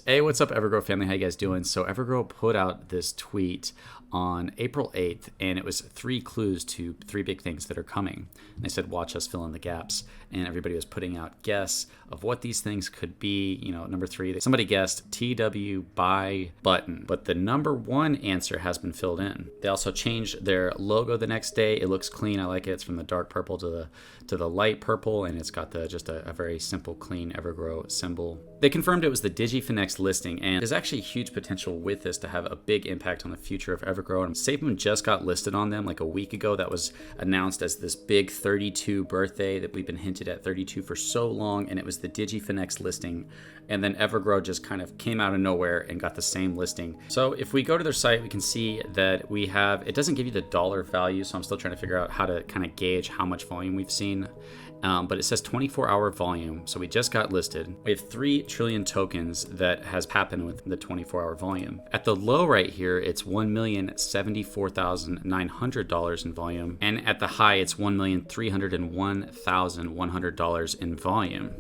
Hey, what's up, Evergrow family? How you guys doing? So Evergrow put out this tweet on April 8th, and it was 3 clues to 3 big things that are coming. And they said, watch us fill in the gaps. And everybody was putting out guess of what these things could be. You know, number 3, somebody guessed TW buy button, but the number 1 answer has been filled in. They also changed their logo the next day. It looks clean. I like it. It's from the dark purple to the light purple, and it's got just a very simple, clean Evergrow symbol. They confirmed it was the Digifinex Listing, and there's actually huge potential with this to have a big impact on the future of Evergrow. And SafeMoon just got listed on them like a week ago. That was announced as this big 32 birthday that we've been hinted at 32 for so long, and it was the Digifinex Listing. And then Evergrow just kind of came out of nowhere and got the same listing. So if we go to their site, we can see that we have, it doesn't give you the dollar value, so I'm still trying to figure out how to kind of gauge how much volume we've seen. But it says 24-hour volume, so we just got listed. We have 3 trillion tokens that has happened with the 24-hour volume. At the low right here, it's $1,074,900 in volume, and at the high, it's $1,301,100 in volume.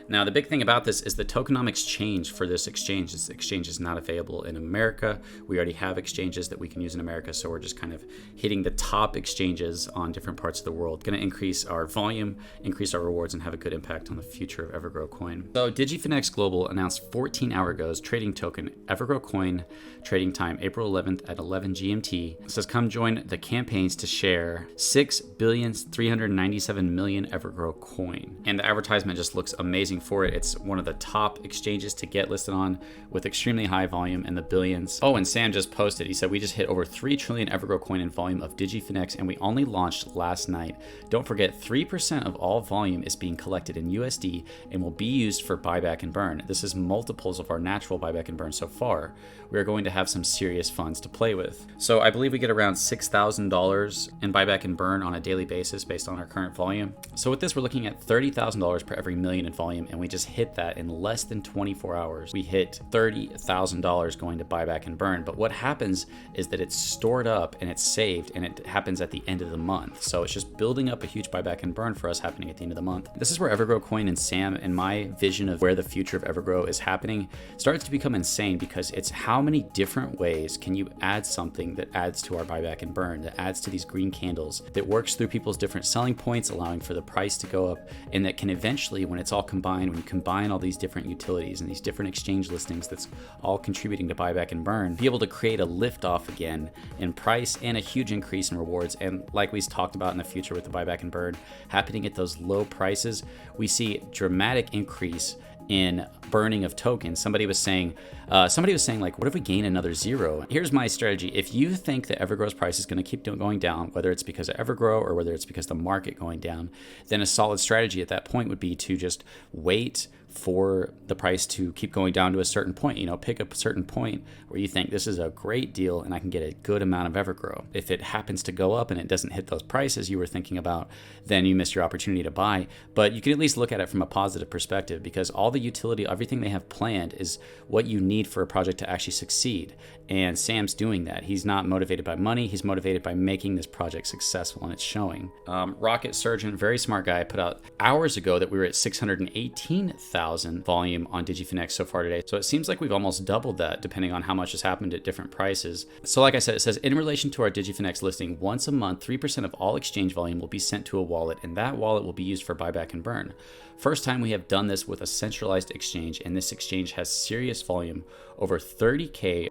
Now, the big thing about this is the tokenomics change for this exchange. This exchange is not available in America. We already have exchanges that we can use in America, so we're just kind of hitting the top exchanges on different parts of the world. Going to increase our volume, increase our rewards, and have a good impact on the future of Evergrow Coin. So Digifinex Global announced 14 hours ago trading token Evergrow Coin trading time April 11th at 11 GMT. It says, come join the campaigns to share 6,397,000,000 Evergrow Coin. And the advertisement just looks amazing for it. It's one of the top exchanges to get listed on with extremely high volume in the billions. Oh, and Sam just posted, he said, we just hit over 3 trillion Evergrow Coin in volume of Digifinex, and we only launched last night. Don't forget, 3% of all volume is being collected in USD and will be used for buyback and burn. This is multiples of our natural buyback and burn so far. We are going to have some serious funds to play with. So I believe we get around $6,000 in buyback and burn on a daily basis based on our current volume. So with this, we're looking at $30,000 per every million in volume, and we just hit that in less than 24 hours. We hit $30,000 going to buyback and burn. But what happens is that it's stored up and it's saved, and it happens at the end of the month. So it's just building up a huge buyback and burn for us happening at the end of the month. This is where Evergrow Coin and Sam and my vision of where the future of Evergrow is happening starts to become insane, because it's how many different ways can you add something that adds to our buyback and burn, that adds to these green candles, that works through people's different selling points, allowing for the price to go up, and that can eventually, when it's all combined, when you combine all these different utilities and these different exchange listings that's all contributing to buyback and burn, be able to create a lift off again in price and a huge increase in rewards. And like we talked about in the future with the buyback and burn happening at those low prices, we see dramatic increase in burning of tokens. Somebody was saying like, what if we gain another 0? Here's my strategy. If you think that Evergrow's price is going to keep going down, whether it's because of Evergrow or whether it's because of the market going down, then a solid strategy at that point would be to just wait for the price to keep going down to a certain point. You know, pick a certain point where you think this is a great deal and I can get a good amount of Evergrow. If it happens to go up and it doesn't hit those prices you were thinking about, then you miss your opportunity to buy. But you can at least look at it from a positive perspective, because all the utility, everything they have planned is what you need for a project to actually succeed. And Sam's doing that. He's not motivated by money. He's motivated by making this project successful, and it's showing. Rocket Surgeon, very smart guy, put out hours ago that we were at 618,000 volume on Digifinex so far today. So it seems like we've almost doubled that, depending on how much has happened at different prices. So like I said, it says, in relation to our Digifinex listing, once a month, 3% of all exchange volume will be sent to a wallet, and that wallet will be used for buyback and burn. First time we have done this with a centralized exchange, and this exchange has serious volume, over 30K.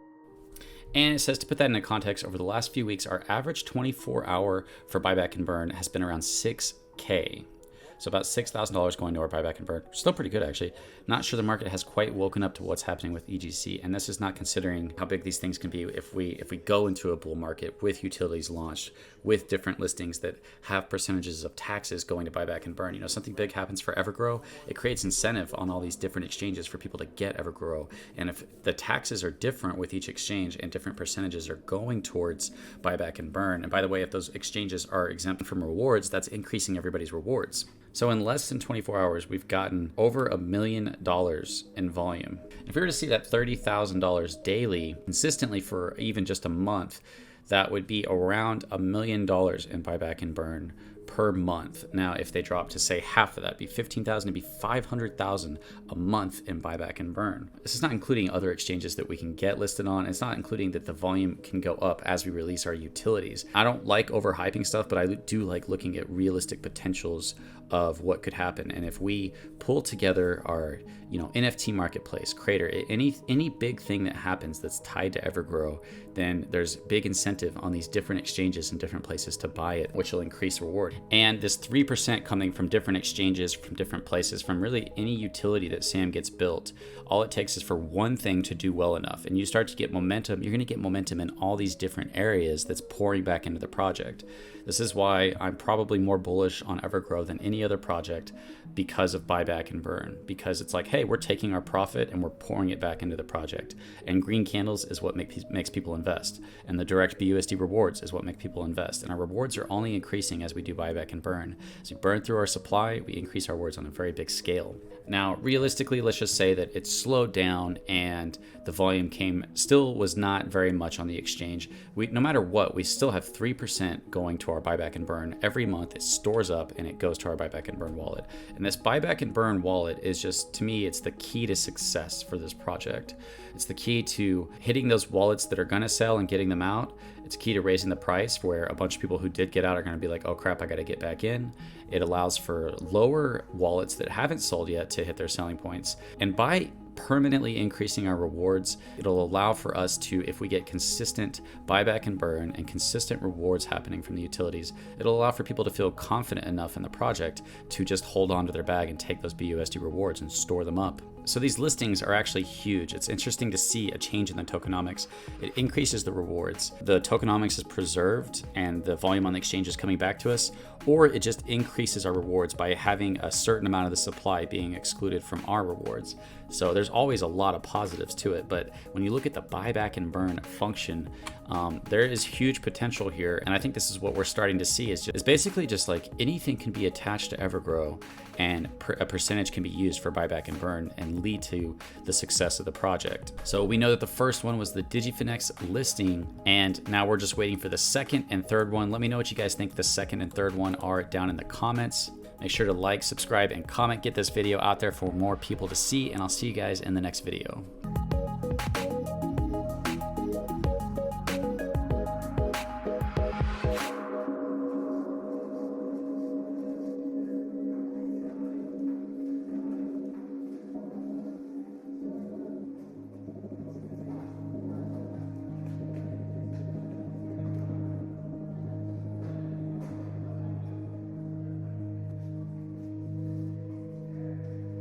And it says, to put that into context, over the last few weeks, our average 24-hour for buyback and burn has been around 6K. So about $6,000 going to our buyback and burn. Still pretty good, actually. Not sure the market has quite woken up to what's happening with EGC, and this is not considering how big these things can be if we go into a bull market with utilities launched, with different listings that have percentages of taxes going to buyback and burn. You know, something big happens for Evergrow, it creates incentive on all these different exchanges for people to get Evergrow. And if the taxes are different with each exchange and different percentages are going towards buyback and burn, and by the way, if those exchanges are exempt from rewards, that's increasing everybody's rewards. So in less than 24 hours, we've gotten over $1 million in volume. If we were to see that $30,000 daily consistently for even just a month, that would be around $1 million in buyback and burn per month. Now, if they drop to say half of that, be 15,000, it'd be 500,000 a month in buyback and burn. This is not including other exchanges that we can get listed on. It's not including that the volume can go up as we release our utilities. I don't like overhyping stuff, but I do like looking at realistic potentials of what could happen. And if we pull together our, NFT marketplace, Creator, any big thing that happens that's tied to Evergrow, then there's big incentive on these different exchanges and different places to buy it, which will increase reward. And this 3% coming from different exchanges, from different places, from really any utility that Sam gets built, all it takes is for one thing to do well enough. And you start to get momentum. You're going to get momentum in all these different areas that's pouring back into the project. This is why I'm probably more bullish on Evergrow than any other project, because of buyback and burn. Because it's like, hey, we're taking our profit and we're pouring it back into the project. And green candles is what makes people invest. And the direct BUSD rewards is what make people invest. And our rewards are only increasing as we do buyback and burn. As we burn through our supply, we increase our rewards on a very big scale. Now, realistically, let's just say that it slowed down and the volume still was not very much on the exchange. No matter what, we still have 3% going to our buyback and burn every month. It stores up and it goes to our buyback and burn wallet. And this buyback and burn wallet is just, to me, it's the key to success for this project. It's the key to hitting those wallets that are going to sell and getting them out. It's key to raising the price, where a bunch of people who did get out are going to be like, oh crap, I got to get back in. It allows for lower wallets that haven't sold yet to hit their selling points. And by permanently increasing our rewards, it'll allow for us to, if we get consistent buyback and burn and consistent rewards happening from the utilities, it'll allow for people to feel confident enough in the project to just hold on to their bag and take those BUSD rewards and store them up. So these listings are actually huge. It's interesting to see a change in the tokenomics. It increases the rewards. The tokenomics is preserved and the volume on the exchange is coming back to us, or it just increases our rewards by having a certain amount of the supply being excluded from our rewards. So there's always a lot of positives to it, but when you look at the buyback and burn function, there is huge potential here. And I think this is what we're starting to see is basically just like anything can be attached to Evergrow, and a percentage can be used for buyback and burn and lead to the success of the project. So we know that the first one was the Digifinex listing, and now we're just waiting for the second and third one. Let me know what you guys think the second and third one are down in the comments. Make sure to like, subscribe, and comment. Get this video out there for more people to see, and I'll see you guys in the next video.